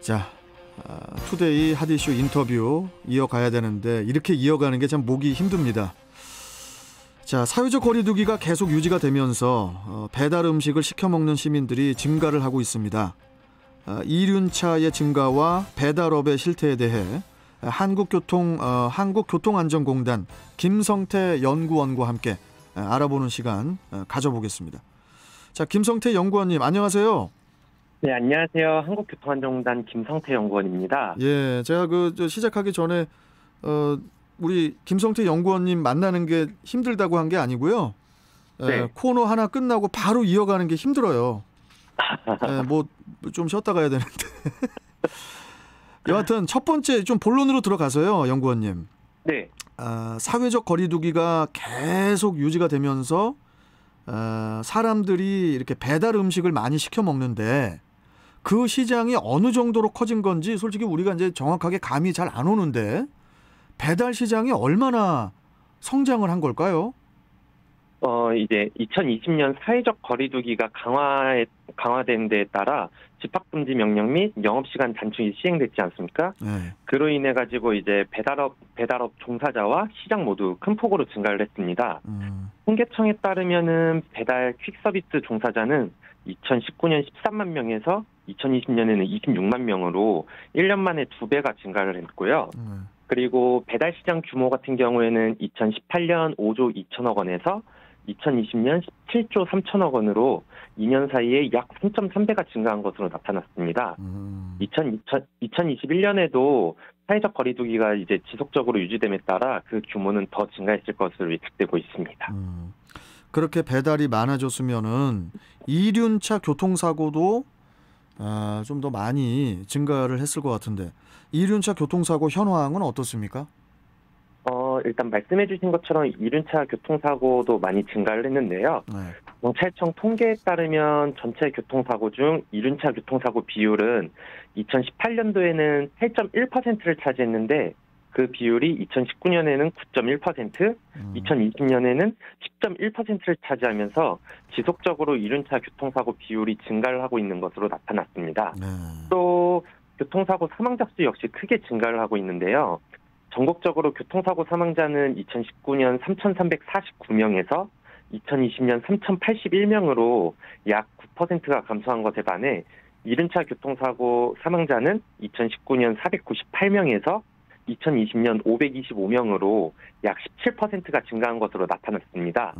자, 투데이 핫 이슈 인터뷰 이어가야 되는데 이렇게 이어가는 게 참 보기 힘듭니다. 자, 사회적 거리두기가 계속 유지가 되면서 배달 음식을 시켜 먹는 시민들이 증가를 하고 있습니다. 이륜차의 증가와 배달업의 실태에 대해 한국교통안전공단 김성태 연구원과 함께 알아보는 시간 가져보겠습니다. 자, 김성태 연구원님 안녕하세요. 네, 안녕하세요. 한국교통안전공단 김성태 연구원입니다. 예, 제가 시작하기 전에 우리 김성태 연구원님 만나는 게 힘들다고 한 게 아니고요. 네. 코너 하나 끝나고 바로 이어가는 게 힘들어요. 뭐 좀 쉬었다 가야 되는데. 여하튼 첫 번째 좀 본론으로 들어가서요, 연구원님. 네. 사회적 거리두기가 계속 유지가 되면서 사람들이 이렇게 배달 음식을 많이 시켜 먹는데 그 시장이 어느 정도로 커진 건지 솔직히 우리가 이제 정확하게 감이 잘 안 오는데 배달 시장이 얼마나 성장을 한 걸까요? 이제 2020년 사회적 거리두기가 강화된 데에 따라 집합금지 명령 및 영업시간 단축이 시행됐지 않습니까? 네. 그로 인해 가지고 이제 배달업 종사자와 시장 모두 큰 폭으로 증가를 했습니다. 통계청에 따르면은 배달 퀵서비스 종사자는 2019년 13만 명에서 2020년에는 26만 명으로 1년 만에 2배가 증가를 했고요. 그리고 배달 시장 규모 같은 경우에는 2018년 5조 2천억 원에서 2020년 17조 3천억 원으로 2년 사이에 약 3.3배가 증가한 것으로 나타났습니다. 2021년에도 사회적 거리두기가 이제 지속적으로 유지됨에 따라 그 규모는 더 증가했을 것으로 예측되고 있습니다. 그렇게 배달이 많아졌으면은 이륜차 교통사고도 좀 더 많이 증가를 했을 것 같은데 이륜차 교통사고 현황은 어떻습니까? 일단 말씀해 주신 것처럼 이륜차 교통사고도 많이 증가를 했는데요. 네. 경찰청 통계에 따르면 전체 교통사고 중 이륜차 교통사고 비율은 2018년도에는 8.1%를 차지했는데 그 비율이 2019년에는 9.1%, 2020년에는 10.1%를 차지하면서 지속적으로 이륜차 교통사고 비율이 증가를 하고 있는 것으로 나타났습니다. 또 교통사고 사망자 수 역시 크게 증가를 하고 있는데요. 전국적으로 교통사고 사망자는 2019년 3,349명에서 2020년 3,081명으로 약 9%가 감소한 것에 반해 이륜차 교통사고 사망자는 2019년 498명에서 2020년 525명으로 약 17%가 증가한 것으로 나타났습니다.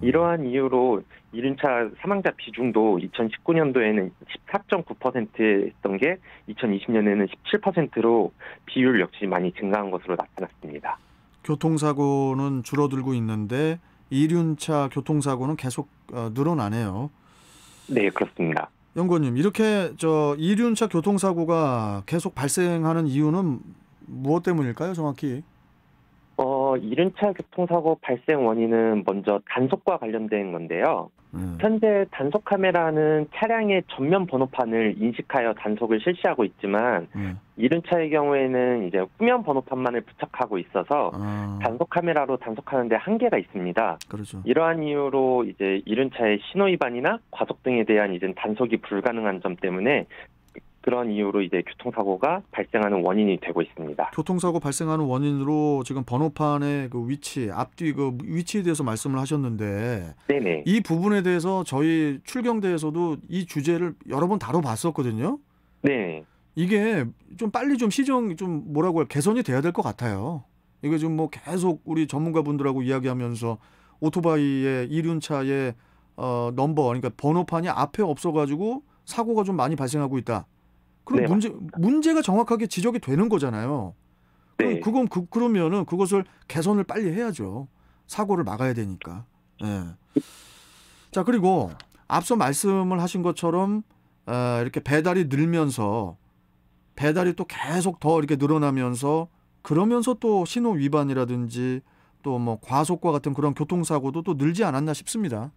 이러한 이유로 이륜차 사망자 비중도 2019년도에는 14.9%였던 게 2020년에는 17%로 비율 역시 많이 증가한 것으로 나타났습니다. 교통사고는 줄어들고 있는데 이륜차 교통사고는 계속 늘어나네요. 네, 그렇습니다. 연구원님, 이렇게 이륜차 교통사고가 계속 발생하는 이유는 무엇 때문일까요, 정확히? 이륜차 교통사고 발생 원인은 먼저 단속과 관련된 건데요. 현재 단속 카메라는 차량의 전면 번호판을 인식하여 단속을 실시하고 있지만 이륜차의 경우에는 이제 후면 번호판만을 부착하고 있어서 단속 카메라로 단속하는 데 한계가 있습니다. 그렇죠. 이러한 이유로 이제 이륜차의 신호 위반이나 과속 등에 대한 이제 단속이 불가능한 점 때문에 그런 이유로 이제 교통사고가 발생하는 원인이 되고 있습니다. 교통사고 발생하는 원인으로 지금 번호판의 그 위치, 앞뒤 그 위치에 대해서 말씀을 하셨는데, 네네. 이 부분에 대해서 저희 출경대에서도 이 주제를 여러 번 다뤄봤었거든요. 네. 이게 좀 빨리 좀 개선이 돼야 될 것 같아요. 이거 좀 뭐 계속 우리 전문가분들하고 이야기하면서 오토바이의 이륜차의 넘버, 그러니까 번호판이 앞에 없어가지고 사고가 좀 많이 발생하고 있다. 그럼 네, 문제가 정확하게 지적이 되는 거잖아요. 네. 그러면은 그것을 개선을 빨리 해야죠. 사고를 막아야 되니까. 네. 자, 그리고 앞서 말씀을 하신 것처럼 이렇게 배달이 늘면서 배달이 또 계속 더 이렇게 늘어나면서 그러면서 또 신호 위반이라든지 또 뭐 과속과 같은 그런 교통사고도 또 늘지 않았나 싶습니다.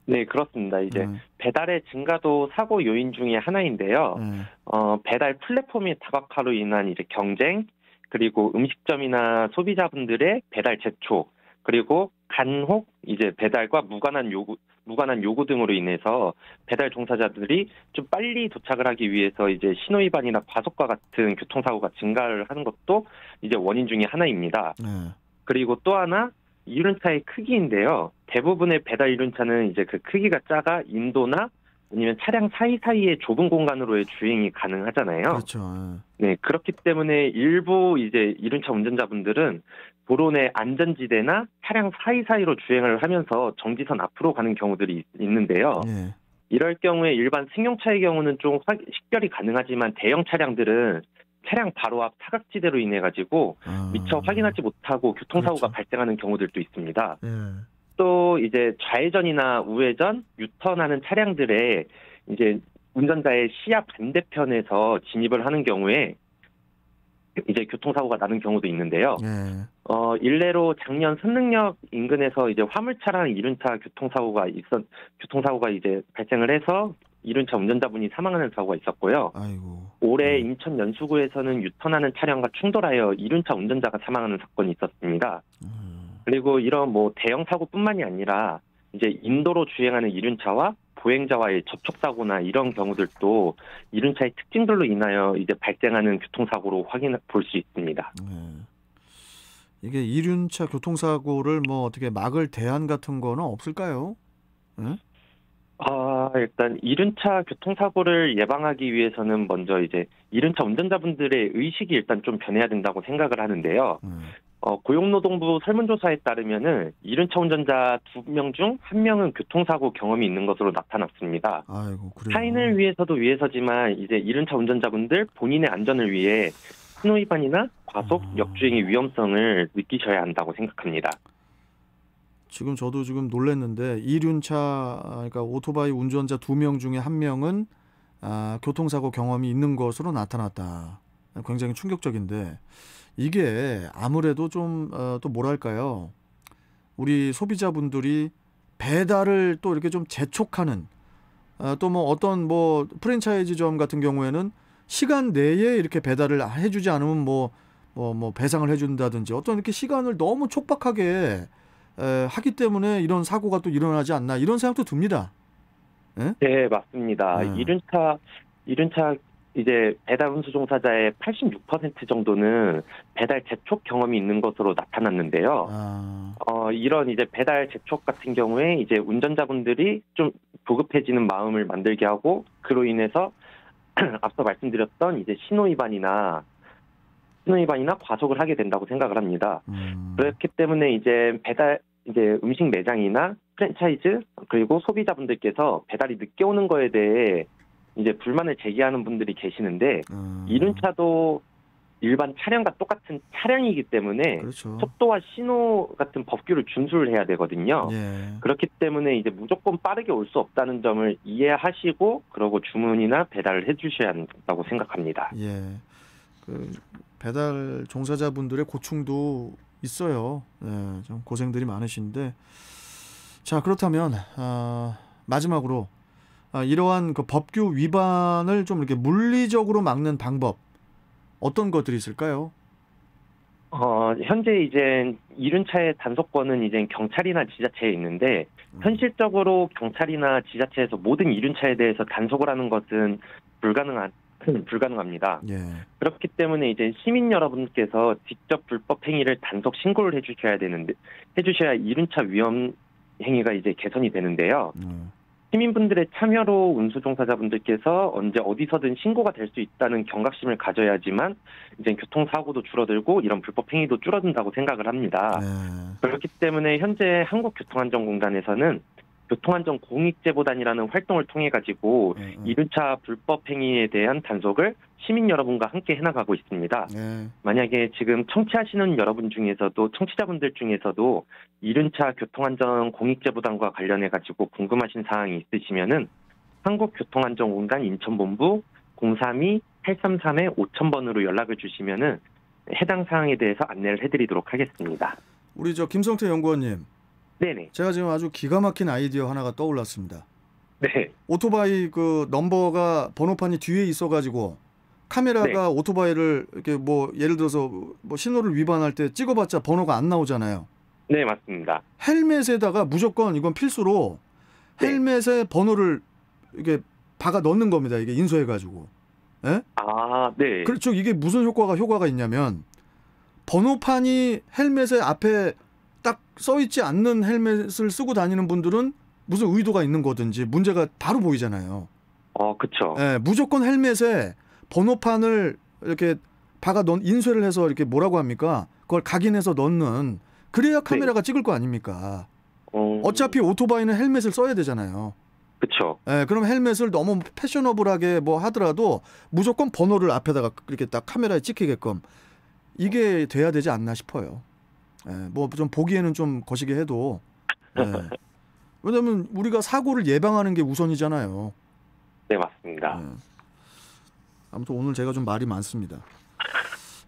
네, 그렇습니다. 이제 배달의 증가도 사고 요인 중에 하나인데요. 배달 플랫폼의 다각화로 인한 이제 경쟁, 그리고 음식점이나 소비자분들의 배달 재촉, 그리고 간혹 이제 배달과 무관한 요구 등으로 인해서 배달 종사자들이 좀 빨리 도착을 하기 위해서 이제 신호위반이나 과속과 같은 교통사고가 증가를 하는 것도 이제 원인 중에 하나입니다. 그리고 또 하나 이륜차의 크기인데요. 대부분의 배달 이륜차는 이제 그 크기가 작아 인도나 아니면 차량 사이사이의 좁은 공간으로의 주행이 가능하잖아요. 그렇죠. 네, 그렇기 때문에 일부 이제 이륜차 운전자분들은 도로 내 안전지대나 차량 사이사이로 주행을 하면서 정지선 앞으로 가는 경우들이 있는데요. 예. 이럴 경우에 일반 승용차의 경우는 좀 식별이 가능하지만 대형 차량들은 차량 바로 앞 사각지대로 인해 가지고 미처 확인하지 못하고 교통사고가 그렇죠. 발생하는 경우들도 있습니다. 예. 또 이제 좌회전이나 우회전, 유턴하는 차량들의 이제 운전자의 시야 반대편에서 진입을 하는 경우에 이제 교통사고가 나는 경우도 있는데요. 예. 일례로 작년 선릉역 인근에서 이제 화물차랑 이륜차 교통사고가 이제 발생을 해서 이륜차 운전자분이 사망하는 사고가 있었고요. 아이고. 올해 인천 연수구에서는 유턴하는 차량과 충돌하여 이륜차 운전자가 사망하는 사건이 있었습니다. 그리고 이런 뭐 대형 사고뿐만이 아니라 이제 인도로 주행하는 이륜차와 보행자와의 접촉 사고나 이런 경우들도 이륜차의 특징들로 인하여 이제 발생하는 교통사고로 볼 수 있습니다. 이게 이륜차 교통사고를 뭐 어떻게 막을 대안 같은 거는 없을까요? 네? 일단 이륜차 교통사고를 예방하기 위해서는 먼저 이제 이륜차 운전자분들의 의식이 일단 좀 변해야 된다고 생각을 하는데요. 고용노동부 설문조사에 따르면은 이륜차 운전자 2명 중 1명은 교통사고 경험이 있는 것으로 나타났습니다. 아이고, 그래요. 타인을 위해서도 위해서지만 이제 이륜차 운전자분들 본인의 안전을 위해 신호위반이나 과속, 역주행의 위험성을 느끼셔야 한다고 생각합니다. 지금 저도 지금 놀랐는데 이륜차 그러니까 오토바이 운전자 2명 중에 1명은 교통사고 경험이 있는 것으로 나타났다. 굉장히 충격적인데 이게 아무래도 좀 또 뭐랄까요? 우리 소비자분들이 배달을 또 이렇게 좀 재촉하는 또 뭐 어떤 뭐 프랜차이즈점 같은 경우에는 시간 내에 이렇게 배달을 해주지 않으면 뭐 배상을 해준다든지 어떤 이렇게 시간을 너무 촉박하게 하기 때문에 이런 사고가 또 일어나지 않나 이런 생각도 듭니다. 네, 네 맞습니다. 이륜차 이제 배달 운수 종사자의 86% 정도는 배달 재촉 경험이 있는 것으로 나타났는데요. 이런 이제 배달 재촉 같은 경우에 이제 운전자분들이 좀 조급해지는 마음을 만들게 하고 그로 인해서 앞서 말씀드렸던 이제 신호위반이나 과속을 하게 된다고 생각을 합니다. 그렇기 때문에 이제 음식 매장이나 프랜차이즈 그리고 소비자분들께서 배달이 늦게 오는 거에 대해 이제 불만을 제기하는 분들이 계시는데 이륜차도 일반 차량과 똑같은 차량이기 때문에 그렇죠. 속도와 신호 같은 법규를 준수를 해야 되거든요. 예. 그렇기 때문에 이제 무조건 빠르게 올 수 없다는 점을 이해하시고 그러고 주문이나 배달을 해주셔야 한다고 생각합니다. 예. 그 배달 종사자분들의 고충도 있어요. 예, 좀 고생들이 많으신데 자 그렇다면 마지막으로 이러한 그 법규 위반을 좀 이렇게 물리적으로 막는 방법 어떤 것들이 있을까요? 현재 이제 이륜차의 단속권은 이제 경찰이나 지자체에 있는데 현실적으로 경찰이나 지자체에서 모든 이륜차에 대해서 단속을 하는 것은 불가능합니다. 예. 그렇기 때문에 이제 시민 여러분께서 직접 불법 행위를 단속 신고를 해주셔야 이륜차 위험 행위가 이제 개선이 되는데요. 시민분들의 참여로 운수 종사자분들께서 언제 어디서든 신고가 될 수 있다는 경각심을 가져야지만 이제 교통사고도 줄어들고 이런 불법 행위도 줄어든다고 생각을 합니다. 그렇기 때문에 현재 한국교통안전공단에서는 교통안전공익제보단이라는 활동을 통해 가지고 이륜차 불법 행위에 대한 단속을 시민 여러분과 함께 해나가고 있습니다. 만약에 지금 청취하시는 여러분 중에서도 청취자분들 중에서도 이륜차 교통안전공익제보단과 관련해 가지고 궁금하신 사항이 있으시면은 한국교통안전공단 인천본부 032-833-5000번으로 연락을 주시면은 해당 사항에 대해서 안내를 해드리도록 하겠습니다. 우리 김성태 연구원님. 네네. 제가 지금 아주 기가 막힌 아이디어 하나가 떠올랐습니다. 네. 오토바이 그 넘버가 번호판이 뒤에 있어가지고 카메라가 오토바이를 이렇게 뭐 예를 들어서 뭐 신호를 위반할 때 찍어봤자 번호가 안 나오잖아요. 네, 맞습니다. 헬멧에다가 무조건 이건 필수로 헬멧에 번호를 이게 박아 넣는 겁니다. 이게 인쇄해가지고. 예? 아, 네. 그렇죠. 이게 무슨 효과가 있냐면 번호판이 헬멧의 앞에 딱 써 있지 않는 헬멧을 쓰고 다니는 분들은 무슨 의도가 있는 거든지 문제가 바로 보이잖아요. 그렇죠. 예, 무조건 헬멧에 번호판을 이렇게 박아 넣은 인쇄를 해서 이렇게 뭐라고 합니까? 그걸 각인해서 넣는 그래야 카메라가 찍을 거 아닙니까? 어차피 오토바이는 헬멧을 써야 되잖아요. 그렇죠. 예, 그럼 헬멧을 너무 패셔너블하게 뭐 하더라도 무조건 번호를 앞에다가 이렇게 딱 카메라에 찍히게끔 이게 돼야 되지 않나 싶어요. 예, 뭐 좀 보기에는 좀 거시기 해도 예. 왜냐면 우리가 사고를 예방하는 게 우선이잖아요. 네, 맞습니다. 예. 아무튼 오늘 제가 좀 말이 많습니다.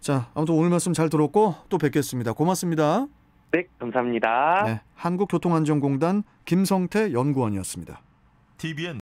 자, 아무튼 오늘 말씀 잘 들었고 또 뵙겠습니다. 고맙습니다. 네, 감사합니다. 네, 한국교통안전공단 김성태 연구원이었습니다. TVN